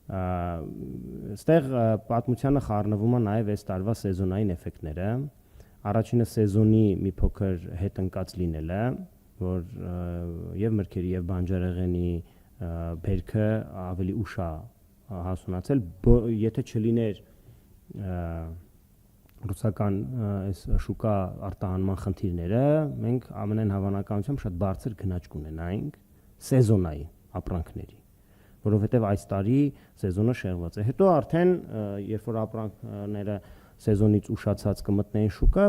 Այստեղ պատմությանը խառնվում է նաև այս տարվա սեզոնային էֆեկտները։ Առաջինը սեզոնի մի փոքր հետ ընկած լինելը, որ եւ մրգերի եւ բանջարեղենի բերքը ավելի ուշ է հասունացել, եթե չլիներ ռուսական այս շուկա արտահանման խնդիրները, մենք ամենայն հավանականությամբ շատ բարձր գնաճ կունենայինք սեզոնայի ապրանքների, որովհետև այս տարի սեզոնը շեղված է։ Հետո արդեն երբ որ ապրանքները սեզոնից ուշացած կմտնեին շուկա,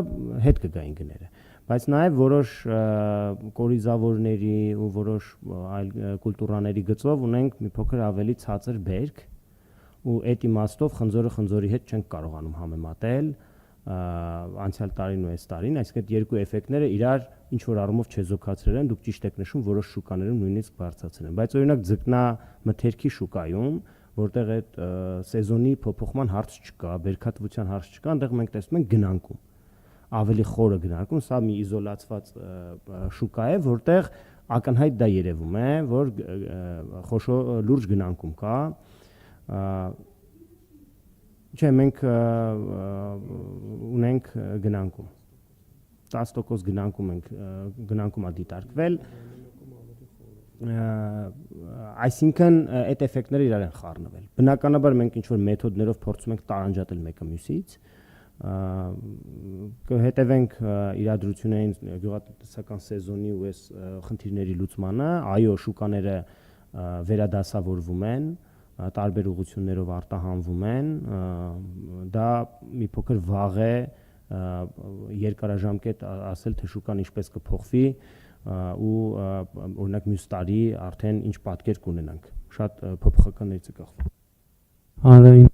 հետ կգային գները, բայց նաև որոշ կորիզավորների ու որոշ այլ կուլտուրաների գծով ունենք մի փոքր ավելի ցածր բերք, ու այդ իմաստով խնձորը խնձորի հետ չենք կարողանում համեմատել անցյալ տարին ու այս տարին, այսինքն այդ երկու էֆեկտները իրար ինչ որ առումով չեզոքացրել են, դուք ճիշտ եք նշում, որոշ շուկաներում նույնիսկ բարձրացել են, բայց օրինակ ձկնամթերքի շուկայում, որտեղ այդ սեզոնի փոփոխման հարց չկա, բերքատվության հարց չկա, այնտեղ մենք տեսնում ենք գնանկում, ավելի խորը գնանկում, սա մի իզոլացված շուկա է, որտեղ ակնհայտ դա երևում է, որ խոշոր լուրջ գնանկում կա, չէ, մենք ունենք գնանկում, 10% գնանկում է դիտարկվել, այսինքն այդ էֆեկտները իրար են խառնվել։ Բնականաբար մենք ինչ-որ մեթոդներով փորձում ենք տարանջատել մեկը մյուսից, կհետևենք իրադրություններին գյուղատնտեսական սեզոնի ու այս խնդիրների լուծմանը, այո, շուկաները վերադասավորվում են, տարբեր ուղղություններով արտահանվում են, դա մի փոքր վաղ է երկարաժամկետ ասել, թե շուկան ինչպես կփոխվի ու օրինակ մյուս տարի արդեն ինչ պատկեր կունենանք, շատ փոփոխականներից է կախվում։